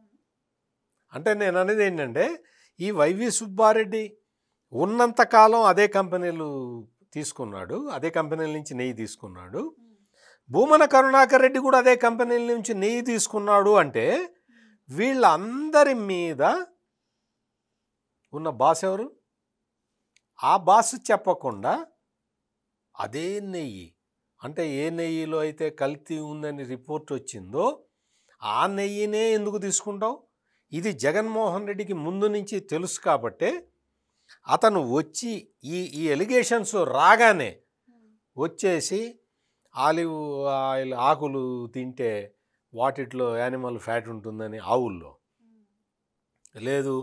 అంటే నేను అనేది ఏంటంటే, ఈ వైవి సుబ్బారెడ్డి ఉన్నంతకాలం అదే కంపెనీలు తీసుకున్నాడు, అదే కంపెనీల నుంచి నెయ్యి తీసుకున్నాడు. భూమన కరుణాకర్ రెడ్డి కూడా అదే కంపెనీల నుంచి నెయ్యి తీసుకున్నాడు. అంటే వీళ్ళందరి మీద ఉన్న బాస్ ఎవరు? ఆ బాస్ చెప్పకుండా అదే నెయ్యి, అంటే ఏ నెయ్యిలో అయితే కల్తీ ఉందని రిపోర్ట్ వచ్చిందో ఆ నెయ్యినే ఎందుకు తీసుకుంటావు? ఇది జగన్మోహన్ రెడ్డికి ముందు నుంచి తెలుసు కాబట్టే అతను వచ్చి ఈ ఎలిగేషన్స్ రాగానే వచ్చేసి ఆలివ్ ఆయిల్ ఆకులు తింటే వాటిట్లో యానిమల్ ఫ్యాట్ ఉంటుందని ఆవుల్లో, లేదు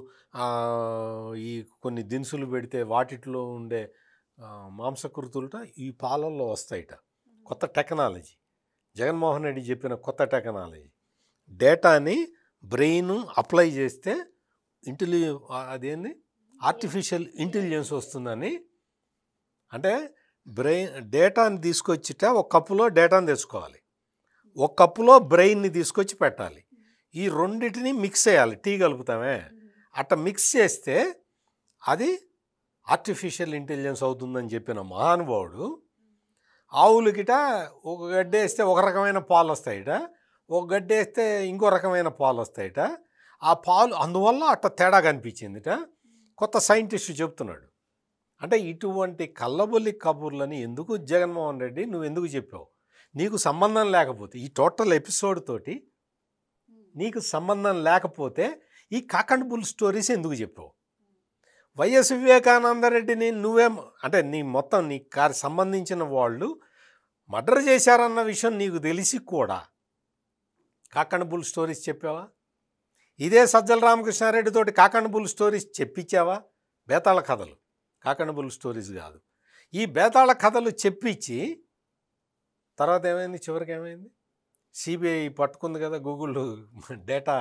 ఈ కొన్ని దినుసులు పెడితే వాటిట్లో ఉండే మాంసకృతులట ఈ పాలల్లో వస్తాయిట. కొత్త టెక్నాలజీ, జగన్మోహన్ రెడ్డి చెప్పిన కొత్త టెక్నాలజీ. డేటాని బ్రెయిన్ అప్లై చేస్తే అదేంది ఆర్టిఫిషియల్ ఇంటెలిజెన్స్ వస్తుందని. అంటే డేటాని తీసుకొచ్చిట ఒక కప్పులో డేటాని తెచ్చుకోవాలి, ఒక కప్పులో బ్రెయిన్ని తీసుకొచ్చి పెట్టాలి. ఈ రెండింటిని మిక్స్ చేయాలి, టీ కలుపుతామే అట్లా మిక్స్ చేస్తే అది ఆర్టిఫిషియల్ ఇంటెలిజెన్స్ అవుతుందని చెప్పిన మహానుభావుడు ఆవులకిట ఒక గడ్డ వేస్తే ఒక రకమైన పాలు వస్తాయిట, ఒక గడ్డ వేస్తే ఇంకో రకమైన పాలు వస్తాయిట. ఆ పాలు అందువల్ల అట్లా తేడా కనిపించిందిట. కొత్త సైంటిస్ట్ చెప్తున్నాడు. అంటే ఇటువంటి కల్లబొల్లి కబుర్లని ఎందుకు జగన్మోహన్ రెడ్డి నువ్వు ఎందుకు చెప్పావు? నీకు సంబంధం లేకపోతే, ఈ టోటల్ ఎపిసోడ్ తోటి నీకు సంబంధం లేకపోతే ఈ కాక్ అండ్ బుల్ స్టోరీస్ ఎందుకు చెప్పావు? వైఎస్ వివేకానంద రెడ్డిని నువ్వేం అంటే నీ సంబంధించిన వాళ్ళు మర్డర్ చేశారన్న విషయం నీకు తెలిసి కూడా కాక్ అండ్ బుల్ స్టోరీస్ చెప్పావా? ఇదే సజ్జల రామకృష్ణారెడ్డి తోటి cock and bull stories చెప్పించావా? Betala కథలు, కాక్ అండ్ బుల్ స్టోరీస్ కాదు. ఈ బేతాళ కథలు చెప్పించి తర్వాత ఏమైంది? చివరికి ఏమైంది? సిబిఐ పట్టుకుంది కదా, గూగుల్ డేటా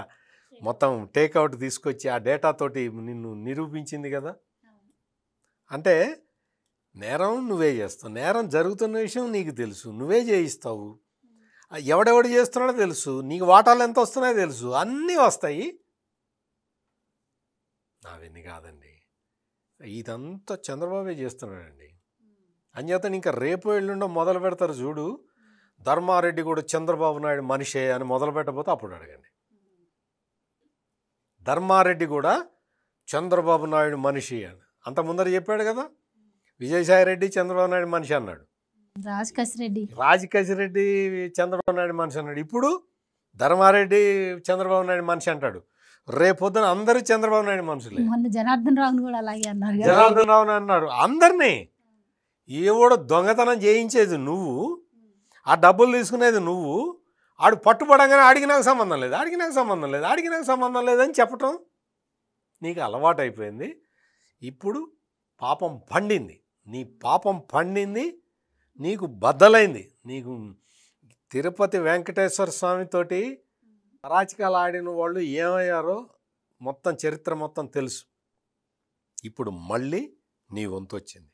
మొత్తం టేక్అవుట్ తీసుకొచ్చి ఆ డేటాతోటి నిన్ను నిరూపించింది కదా. అంటే నేరం నువ్వే చేస్తావు, నేరం జరుగుతున్న విషయం నీకు తెలుసు, నువ్వే చేయిస్తావు. ఎవడెవడు చేస్తున్నాడో తెలుసు, నీకు వాటాలు ఎంత వస్తున్నాయో తెలుసు, అన్నీ వస్తాయి. అవన్నీ కాదండి, ఇదంతా చంద్రబాబే చేస్తున్నాడండి. అంచేతను ఇంకా రేపు ఎల్లుండో మొదలు పెడతారు చూడు, ధర్మారెడ్డి కూడా చంద్రబాబు నాయుడు మనిషే అని మొదలు పెట్టబోతే అప్పుడు అడగండి. ధర్మారెడ్డి కూడా చంద్రబాబు నాయుడు మనిషి అని అంత ముందర చెప్పాడు కదా. విజయసాయి రెడ్డి చంద్రబాబు నాయుడు మనిషి అన్నాడు, రాజకేశిరెడ్డి చంద్రబాబు నాయుడు మనిషి అన్నాడు. ఇప్పుడు ధర్మారెడ్డి చంద్రబాబు నాయుడు మనిషి అంటాడు. రేపొద్దున అందరూ చంద్రబాబు నాయుడు మనుషులే. జనార్దన్ రావు కూడా అలాగే అన్నారు. జనార్దన్ రావు అన్నాడు అందరినీ. ఎవడో దొంగతనం చేయించేది నువ్వు, ఆ డబ్బులు తీసుకునేది నువ్వు. ఆడు పట్టుబడంగానే ఆడికి నాకు సంబంధం లేదు, ఆడికి నాకు సంబంధం లేదు, ఆడికి నాకు సంబంధం లేదని చెప్పటం నీకు అలవాటు అయిపోయింది. ఇప్పుడు పాపం పండింది, నీ పాపం పండింది, నీకు బద్దలైంది. నీకు తిరుపతి వెంకటేశ్వర స్వామితోటి అరాచకాలు ఆడిన వాళ్ళు ఏమయ్యారో మొత్తం చరిత్ర మొత్తం తెలుసు. ఇప్పుడు మళ్ళీ నీ వంతు వచ్చింది.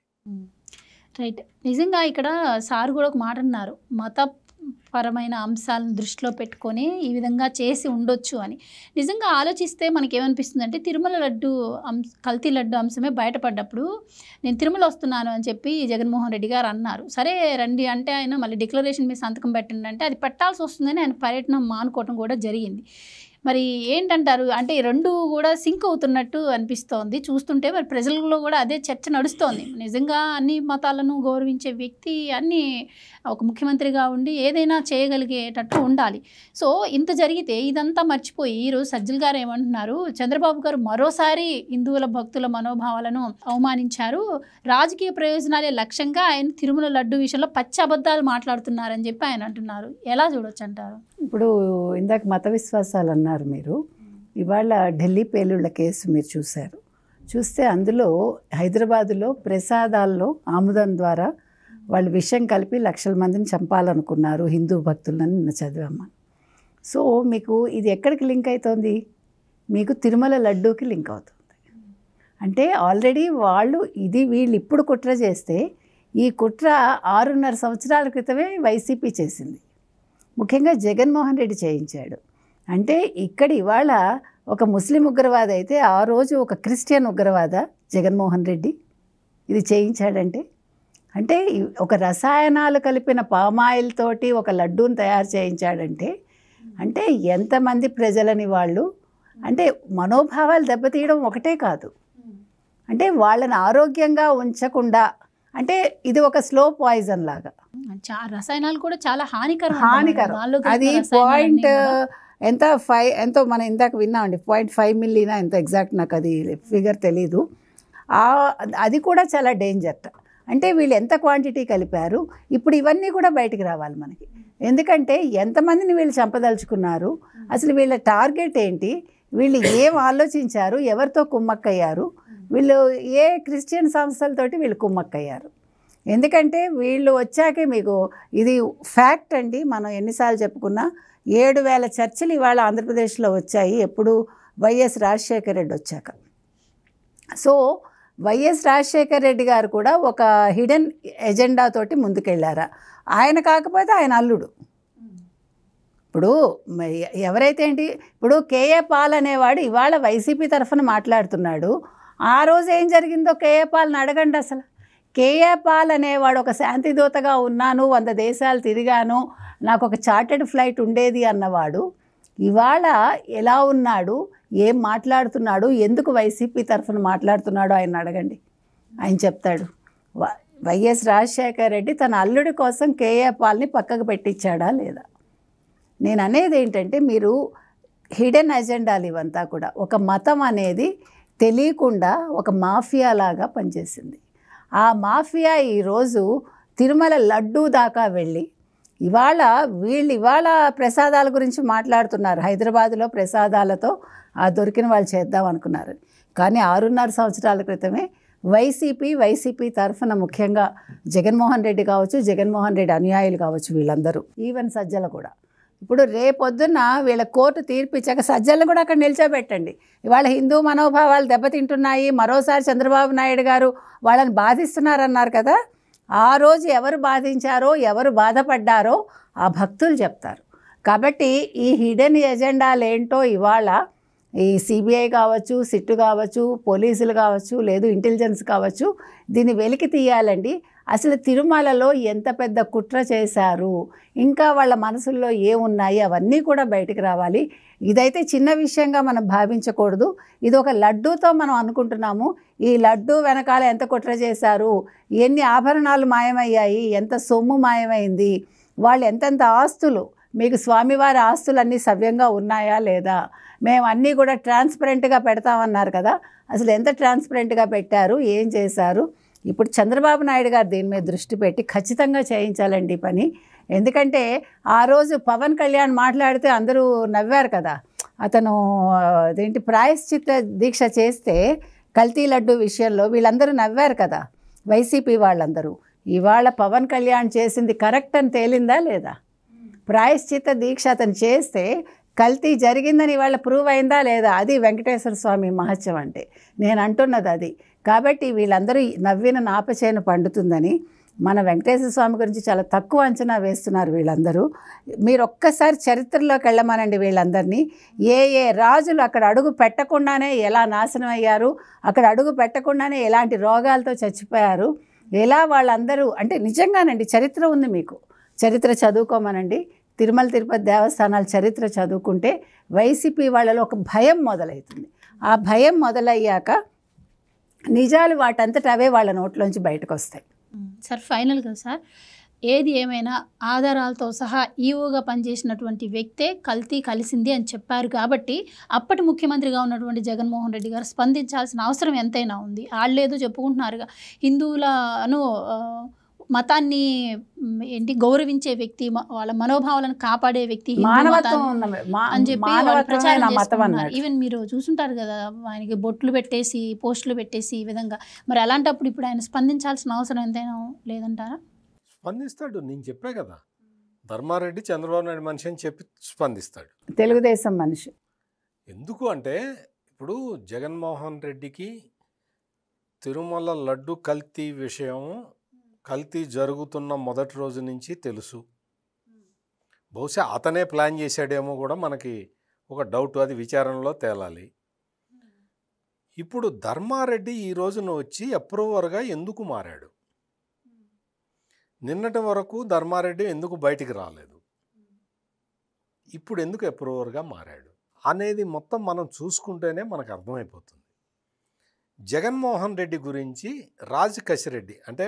రైట్. నిజంగా ఇక్కడ సార్ కూడా ఒక మాట అన్నారు, మతపరమైన అంశాలను దృష్టిలో పెట్టుకొని ఈ విధంగా చేసి ఉండొచ్చు అని. నిజంగా ఆలోచిస్తే మనకేమనిపిస్తుంది అంటే, తిరుమల లడ్డు కల్తీ లడ్డు అంశమే బయటపడ్డప్పుడు నేను తిరుమల వస్తున్నాను అని చెప్పి జగన్మోహన్ రెడ్డి గారు అన్నారు. సరే రండి అంటే ఆయన మళ్ళీ డిక్లరేషన్ మీద సంతకం పెట్టండి అంటే అది పెట్టాల్సి వస్తుందని ఆయన పర్యటన మానుకోవటం కూడా జరిగింది. మరి ఏంటంటారు? అంటే ఈ 2 కూడా సింక్ అవుతున్నట్టు అనిపిస్తోంది. చూస్తుంటే మరి ప్రజలలో కూడా అదే చర్చ నడుస్తోంది. నిజంగా అన్ని మతాలను గౌరవించే వ్యక్తి అన్నీ ఒక ముఖ్యమంత్రిగా ఉండి ఏదైనా చేయగలిగేటట్టు ఉండాలి. సో ఇంత జరిగితే ఇదంతా మర్చిపోయి ఈరోజు సజ్జల గారు ఏమంటున్నారు, చంద్రబాబు గారు మరోసారి హిందువుల భక్తుల మనోభావాలను అవమానించారు. రాజకీయ ప్రయోజనాలే లక్ష్యంగా ఆయన తిరుమల లడ్డు విషయంలో పచ్చి అబద్ధాలు మాట్లాడుతున్నారని చెప్పి ఆయన అంటున్నారు. ఎలా చూడొచ్చు అంటారు? ఇప్పుడు ఇందాక మత విశ్వాసాలు అన్నారు మీరు. ఇవాళ ఢిల్లీ పేలుళ్ళ కేసు మీరు చూస్తే అందులో హైదరాబాదులో ప్రసాదాల్లో ఆముదం ద్వారా వాళ్ళు విషం కలిపి లక్షల మందిని చంపాలనుకున్నారు హిందూ భక్తులని నిన్న చదివాము. సో మీకు ఇది ఎక్కడికి లింక్ అవుతుంది? మీకు తిరుమల లడ్డూకి లింక్ అవుతుంది. అంటే ఆల్రెడీ వీళ్ళు ఇప్పుడు కుట్ర చేస్తే ఈ కుట్ర 6.5 సంవత్సరాల క్రితమే వైసీపీ చేసింది. ముఖ్యంగా జగన్మోహన్ రెడ్డి చేయించాడు. అంటే ఇక్కడ ఇవాళ ఒక ముస్లిం ఉగ్రవాద అయితే ఆ రోజు ఒక క్రిస్టియన్ ఉగ్రవాద జగన్మోహన్ రెడ్డి ఇది చేయించాడంటే, అంటే ఒక రసాయనాలు కలిపిన పామాయిల్ తోటి ఒక లడ్డూని తయారు చేయించాడంటే, అంటే ఎంతమంది ప్రజలని వాళ్ళు అంటే మనోభావాలు దెబ్బతీయడం ఒకటే కాదు, అంటే వాళ్ళని ఆరోగ్యంగా ఉంచకుండా, అంటే ఇది ఒక స్లో పాయిజన్ లాగా. రసాయనాలు కూడా చాలా హానికరం. అది పాయింట్ ఎంతో మనం ఇందాక విన్నామండి, 0.5 మిల్లీనా ఎంత ఎగ్జాక్ట్ నాకు అది ఫిగర్ తెలీదు. అది కూడా చాలా డేంజర్. అంటే వీళ్ళు ఎంత క్వాంటిటీ కలిపారు, ఇప్పుడు ఇవన్నీ కూడా బయటికి రావాలి మనకి. ఎందుకంటే ఎంతమందిని వీళ్ళు చంపదలుచుకున్నారు, అసలు వీళ్ళ టార్గెట్ ఏంటి, వీళ్ళు ఏం ఆలోచించారు, ఎవరితో కుమ్మక్కయ్యారు, వీళ్ళు ఏ క్రిస్టియన్ సంస్థలతోటి వీళ్ళు కుమ్మక్కయ్యారు. ఎందుకంటే వీళ్ళు వచ్చాకే మీకు ఇది ఫ్యాక్ట్ అండి. మనం ఎన్నిసార్లు చెప్పుకున్నా 7,000 చర్చిలు ఇవాళ ఆంధ్రప్రదేశ్లో వచ్చాయి ఎప్పుడు వైఎస్ రాజశేఖర రెడ్డి వచ్చాక. సో వైఎస్ రాజశేఖర రెడ్డి గారు కూడా ఒక హిడెన్ ఎజెండా తోటి ముందుకెళ్ళారా? ఆయన కాకపోతే ఆయన అల్లుడు. ఇప్పుడు ఎవరైతే ఏంటి, ఇప్పుడు కేఏ పాల్ అనేవాడు ఇవాళ వైసీపీ తరఫున మాట్లాడుతున్నాడు. ఆ రోజు ఏం జరిగిందో కేఏ పాల్ని అడగండి. అసలు కేఏ పాల్ అనేవాడు ఒక శాంతిదూతగా ఉన్నాను, 100 దేశాలు తిరిగాను, నాకు ఒక చార్టెడ్ ఫ్లైట్ ఉండేది అన్నవాడు ఇవాళ ఎలా ఉన్నాడు, ఏం మాట్లాడుతున్నాడు, ఎందుకు వైసీపీ తరఫున మాట్లాడుతున్నాడు ఆయన అడగండి, ఆయన చెప్తాడు. వైఎస్ రాజశేఖర రెడ్డి తన అల్లుడి కోసం కేఏ పాల్ని పక్కకు పెట్టించాడా లేదా? నేను అనేది ఏంటంటే, మీరు హిడెన్ ఎజెండాలు ఇవంతా కూడా, ఒక మతం అనేది తెలియకుండా ఒక మాఫియా లాగా పనిచేసింది. ఆ మాఫియా ఈరోజు తిరుమల లడ్డూ దాకా వెళ్ళి ఇవాళ ప్రసాదాల గురించి మాట్లాడుతున్నారు. హైదరాబాదులో ప్రసాదాలతో దొరికిన వాళ్ళు చేద్దాం అనుకున్నారు. కానీ 6.5 సంవత్సరాల క్రితమే వైసీపీ తరఫున ముఖ్యంగా జగన్మోహన్ రెడ్డి కావచ్చు, జగన్మోహన్ రెడ్డి అనుయాయులు కావచ్చు, వీళ్ళందరూ ఈవెన్ సజ్జల కూడా, ఇప్పుడు రేపొద్దున్న వీళ్ళ కోర్టు తీర్పు ఇచ్చాక సజ్జలను కూడా అక్కడ నిల్చోబెట్టండి. ఇవాళ హిందూ మనోభావాలు దెబ్బతింటున్నాయి, మరోసారి చంద్రబాబు నాయుడు గారు వాళ్ళని బాధిస్తున్నారన్నారు కదా, ఆ రోజు ఎవరు బాధించారో, ఎవరు బాధపడ్డారో ఆ భక్తులు చెప్తారు. కాబట్టి ఈ హిడెన్ ఎజెండాలు ఏంటో ఇవాళ ఈ సిబిఐ కావచ్చు, సిట్టు కావచ్చు, పోలీసులు కావచ్చు, లేదు ఇంటెలిజెన్స్ కావచ్చు, దీన్ని వెలికి తీయాలండి. అసలు తిరుమలలో ఎంత పెద్ద కుట్ర చేశారు, ఇంకా వాళ్ళ మనసుల్లో ఏమున్నాయి, అవన్నీ కూడా బయటికి రావాలి. ఇదైతే చిన్న విషయంగా మనం భావించకూడదు. ఇది ఒక లడ్డూతో మనం అనుకుంటున్నాము, ఈ లడ్డూ వెనకాల ఎంత కుట్ర చేశారు, ఎన్ని ఆభరణాలు మాయమయ్యాయి, ఎంత సొమ్ము మాయమైంది, వాళ్ళు ఎంతెంత ఆస్తులు, మీకు స్వామివారి ఆస్తులన్నీ సవ్యంగా ఉన్నాయా లేదా, మేము అన్నీ కూడా ట్రాన్స్పరెంట్గా పెడతామన్నారు కదా, అసలు ఎంత ట్రాన్స్పరెంట్గా పెట్టారు, ఏం చేశారు. ఇప్పుడు చంద్రబాబు నాయుడు గారు దీని మీద దృష్టి పెట్టి ఖచ్చితంగా చేయించాలండి ఈ పని. ఎందుకంటే ఆ రోజు పవన్ కళ్యాణ్ మాట్లాడితే అందరూ నవ్వారు కదా, అతను అదేంటి ప్రాయశ్చిత్త దీక్ష చేస్తే కల్తీ లడ్డు విషయంలో వీళ్ళందరూ నవ్వారు కదా, వైసీపీ వాళ్ళందరూ. ఇవాళ పవన్ కళ్యాణ్ చేసింది కరెక్ట్ అని తేలిందా లేదా? ప్రాయశ్చిత్త దీక్ష అతను చేస్తే కల్తీ జరిగిందని ఇవాళ ప్రూవ్ అయిందా లేదా? అది వెంకటేశ్వర స్వామి మహత్యం అంటే, నేను అంటున్నది అది. కాబట్టి వీళ్ళందరూ నవ్విన నాపచేను పండుతుందని మన వెంకటేశ్వర స్వామి గురించి చాలా తక్కువ అంచనా వేస్తున్నారు వీళ్ళందరూ. మీరు ఒక్కసారి చరిత్రలోకి వెళ్ళమనండి వీళ్ళందరినీ. ఏ రాజులు అక్కడ అడుగు పెట్టకుండానే ఎలా నాశనం అయ్యారు, అక్కడ అడుగు పెట్టకుండానే ఎలాంటి రోగాలతో చచ్చిపోయారు, ఎలా వాళ్ళందరూ, అంటే నిజంగానండి చరిత్ర ఉంది, మీకు చరిత్ర చదువుకోమనండి. తిరుమల తిరుపతి దేవస్థానాల చరిత్ర చదువుకుంటే వైసీపీ వాళ్ళలో ఒక భయం మొదలవుతుంది. ఆ భయం మొదలయ్యాక నిజాలు వాటంతట అవే వాళ్ళ నోట్లోంచి బయటకు వస్తాయి. సార్ ఫైనల్గా సార్ ఏది ఏమైనా ఆధారాలతో సహా ఈఓగా పనిచేసినటువంటి వ్యక్తే కల్తీ కలిసింది అని చెప్పారు కాబట్టి అప్పటి ముఖ్యమంత్రిగా ఉన్నటువంటి జగన్మోహన్ రెడ్డి గారు స్పందించాల్సిన అవసరం ఎంతైనా ఉంది. వాళ్ళేదో చెప్పుకుంటున్నారుగా హిందువులను మతాన్ని ఏంటి గౌరవించే వ్యక్తి, వాళ్ళ మనోభావాలను కాపాడే వ్యక్తి అని చెప్పి ప్రచారం చేసుకుంటున్నారు. ఈవెన్ మీరు చూసుంటారు కదా, ఆయనకి బొట్లు పెట్టేసి పోస్టులు పెట్టేసి ఈ విధంగా. మరి అలాంటప్పుడు ఇప్పుడు ఆయన స్పందించాల్సిన అవసరం ఎంతైనా లేదంటారా? స్పందిస్తాడు. నేను చెప్పే కదా, ధర్మారెడ్డి చంద్రబాబు నాయుడు మనిషి అని చెప్పి స్పందిస్తాడు. తెలుగుదేశం మనిషి. ఎందుకు అంటే ఇప్పుడు జగన్మోహన్ రెడ్డికి తిరుమల లడ్డు కల్తీ విషయం, కల్తీ జరుగుతున్న మొదటి రోజు నుంచి తెలుసు. బహుశా అతనే ప్లాన్ చేశాడేమో కూడా మనకి ఒక డౌట్, అది విచారణలో తేలాలి. ఇప్పుడు ధర్మారెడ్డి ఈ రోజున వచ్చి అప్రూవర్గా ఎందుకు మారాడు? నిన్నటి వరకు ధర్మారెడ్డి ఎందుకు బయటికి రాలేదు, ఇప్పుడు ఎందుకు అప్రూవర్గా మారాడు అనేది మొత్తం మనం చూసుకుంటేనే మనకు అర్థమైపోతుంది. జగన్మోహన్ రెడ్డి గురించి రాజ్ కసిరెడ్డి అంటే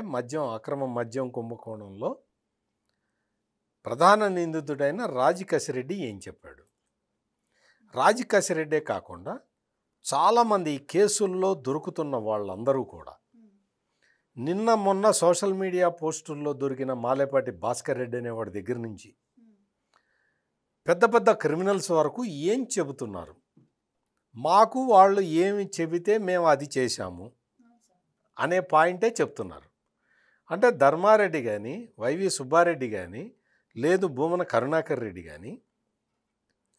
అక్రమ మద్యం కుంభకోణంలో ప్రధాన నిందితుడైన రాజ్ కసిరెడ్డి ఏం చెప్పాడు? రాజ్ కసిరెడ్డే కాకుండా చాలామంది ఈ కేసుల్లో దొరుకుతున్న వాళ్ళందరూ కూడా నిన్న మొన్న సోషల్ మీడియా పోస్టుల్లో దొరికిన మాలేపాటి భాస్కర్ రెడ్డి అనేవాడి దగ్గర నుంచి పెద్ద పెద్ద క్రిమినల్స్ వరకు ఏం చెబుతున్నారు? మాకు వాళ్ళు ఏమి చెబితే మేము అది చేశాము అనే పాయింటే చెప్తున్నారు. అంటే ధర్మారెడ్డి కానీ, వైవి సుబ్బారెడ్డి కానీ, లేదు భూమన కరుణాకర్ రెడ్డి కానీ,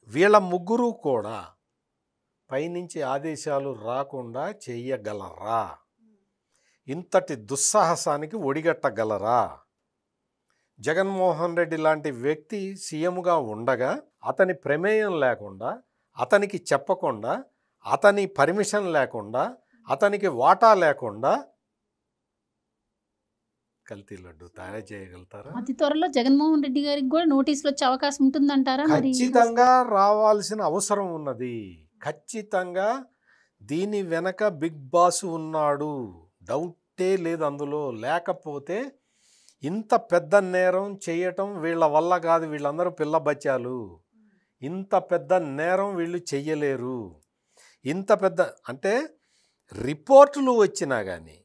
వీళ్ళ ముగ్గురు కూడా పైనుంచి ఆదేశాలు రాకుండా చెయ్యగలరా? ఇంతటి దుస్సాహసానికి ఒడిగట్టగలరా? జగన్మోహన్ రెడ్డి లాంటి వ్యక్తి సీఎంగా ఉండగా అతని ప్రమేయం లేకుండా, అతనికి చెప్పకుండా, అతని పర్మిషన్ లేకుండా, అతనికి వాటా లేకుండా కల్తీ లడ్డు తయారు చేయగలుగుతారా? అతి త్వరలో జగన్మోహన్ రెడ్డి గారికి కూడా నోటీసులు వచ్చే అవకాశం ఉంటుందంటారా? ఖచ్చితంగా రావాల్సిన అవసరం ఉన్నది. ఖచ్చితంగా దీని వెనక బిగ్ బాస్ ఉన్నాడు, డౌటే లేదు అందులో. లేకపోతే ఇంత పెద్ద నేరం చేయటం వీళ్ళ వల్ల కాదు. వీళ్ళందరూ పిల్ల బచ్చాలు. ఇంత పెద్ద నేరం వీళ్ళు చెయ్యలేరు. ఇంత పెద్ద అంటే రిపోర్టులు వచ్చినా కానీ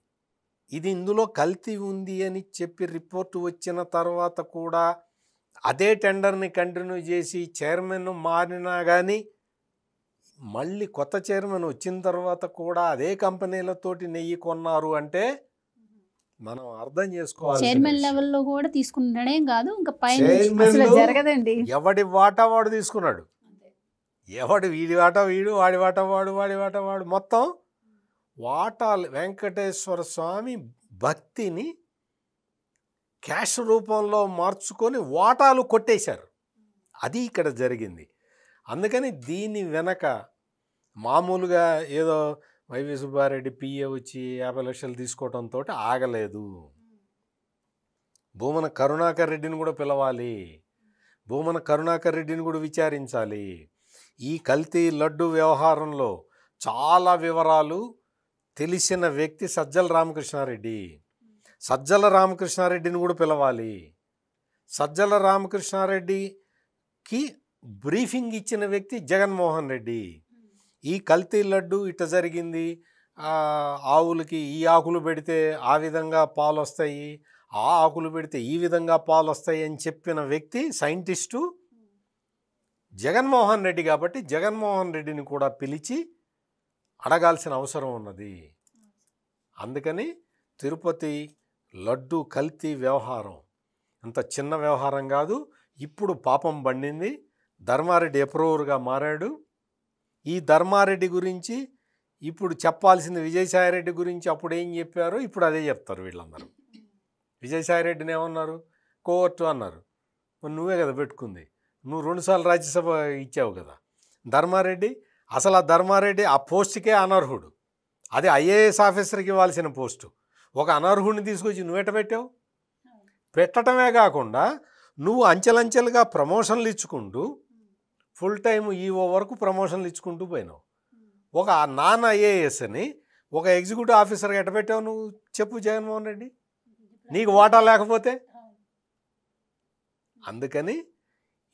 ఇది ఇందులో కల్తీ ఉంది అని చెప్పి రిపోర్టు వచ్చిన తర్వాత కూడా అదే టెండర్ని కంటిన్యూ చేసి చైర్మన్ మారినా కానీ మళ్ళీ కొత్త చైర్మన్ వచ్చిన తర్వాత కూడా అదే కంపెనీలతోటి నెయ్యి కొన్నారు అంటే మనం అర్థం చేసుకోవాలి. చైర్మన్ లెవెల్లో కూడా తీసుకున్నాడే కాదు, ఇంకా పైన జరగదండి. ఎవడి వాటా వాడు తీసుకున్నాడు. ఎవడు వీడి వాటా వీడు, వాడి వాటా వాడు, వాడి వాటా వాడు, మొత్తం వాటాలు. వెంకటేశ్వర స్వామి భక్తిని క్యాష్ రూపంలో మార్చుకొని వాటాలు కొట్టేశారు. అది ఇక్కడ జరిగింది. అందుకని దీని వెనక మామూలుగా ఏదో వైవి సుబ్బారెడ్డి పిఏ వచ్చి 50 లక్షలు తీసుకోవడంతో ఆగలేదు. భూమన కరుణాకర్ రెడ్డిని కూడా పిలవాలి, భూమన కరుణాకర్ రెడ్డిని కూడా విచారించాలి. ఈ కల్తీ లడ్డు వ్యవహారంలో చాలా వివరాలు తెలిసిన వ్యక్తి సజ్జల రామకృష్ణారెడ్డి. సజ్జల రామకృష్ణారెడ్డిని కూడా పిలవాలి. సజ్జల రామకృష్ణారెడ్డికి బ్రీఫింగ్ ఇచ్చిన వ్యక్తి జగన్మోహన్ రెడ్డి. ఈ కల్తీ లడ్డు ఇట్ట జరిగింది, ఆవులకి ఈ ఆకులు పెడితే ఆ విధంగా పాలు వస్తాయి, ఆ ఆకులు పెడితే ఈ విధంగా పాలు వస్తాయి అని చెప్పిన వ్యక్తి సైంటిస్టు జగన్మోహన్ రెడ్డి. కాబట్టి జగన్మోహన్ రెడ్డిని కూడా పిలిచి అడగాల్సిన అవసరం ఉన్నది. అందుకని తిరుపతి లడ్డు కల్తీ వ్యవహారం అంత చిన్న వ్యవహారం కాదు. ఇప్పుడు పాపం పండింది. ధర్మారెడ్డి అప్రూవర్గా మారాడు. ఈ ధర్మారెడ్డి గురించి ఇప్పుడు చెప్పాల్సింది విజయసాయిరెడ్డి గురించి అప్పుడు ఏం చెప్పారో ఇప్పుడు అదే చెప్తారు వీళ్ళందరూ. విజయసాయిరెడ్డిని ఏమన్నారు? కోర్టు అన్నారు. నువ్వే కదా పెట్టుకుంది, నువ్వు 2 సార్లు రాజ్యసభ ఇచ్చావు కదా. ధర్మారెడ్డి అసలు ఆ ధర్మారెడ్డి ఆ పోస్టుకే అనర్హుడు. అది ఐఏఎస్ ఆఫీసర్కి ఇవ్వాల్సిన పోస్టు. ఒక అనర్హుడిని తీసుకొచ్చి నువ్వెట పెట్టావు? పెట్టడమే కాకుండా నువ్వు అంచెలంచెలుగా ప్రమోషన్లు ఇచ్చుకుంటూ ఫుల్ టైం ఈఓ వరకు ప్రమోషన్లు ఇచ్చుకుంటూ పోయినావు. ఒక నాన్ ఐఏఎస్ అని ఒక ఎగ్జిక్యూటివ్ ఆఫీసర్గా ఎట్టబెట్టావు నువ్వు చెప్పు జగన్మోహన్ రెడ్డి, నీకు వాటా లేకపోతే. అందుకని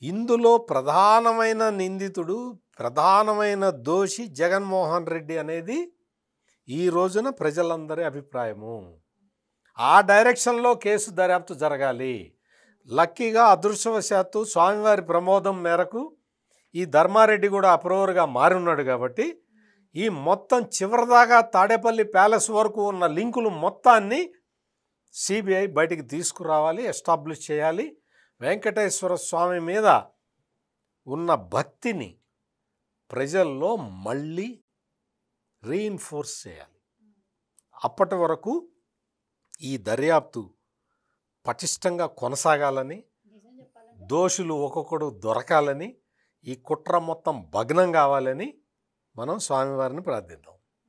ఇందులో ప్రధానమైన నిందితుడు, ప్రధానమైన దోషి జగన్మోహన్ రెడ్డి అనేది ఈ రోజున ప్రజలందరి అభిప్రాయము. ఆ డైరెక్షన్లో కేసు దర్యాప్తు జరగాలి. లక్కీగా అదృష్టవశాత్తు స్వామివారి ప్రమోదం మేరకు ఈ ధర్మారెడ్డి కూడా అప్రూవర్గా మారి ఉన్నాడు కాబట్టి ఈ మొత్తం చివరిదాకా తాడేపల్లి ప్యాలెస్ వరకు ఉన్న లింకులు మొత్తాన్ని సిబిఐ బయటికి తీసుకురావాలి, ఎస్టాబ్లిష్ చేయాలి. వెంకటేశ్వర స్వామి మీద ఉన్న భక్తిని ప్రజల్లో మళ్ళీ రీఇన్ఫోర్స్ చేయాలి. అప్పటి వరకు ఈ దర్యాప్తు పటిష్టంగా కొనసాగాలని, దోషులు ఒక్కొక్కడు దొరకాలని, ఈ కుట్ర మొత్తం భగ్నం కావాలని మనం స్వామివారిని ప్రార్థిద్దాం.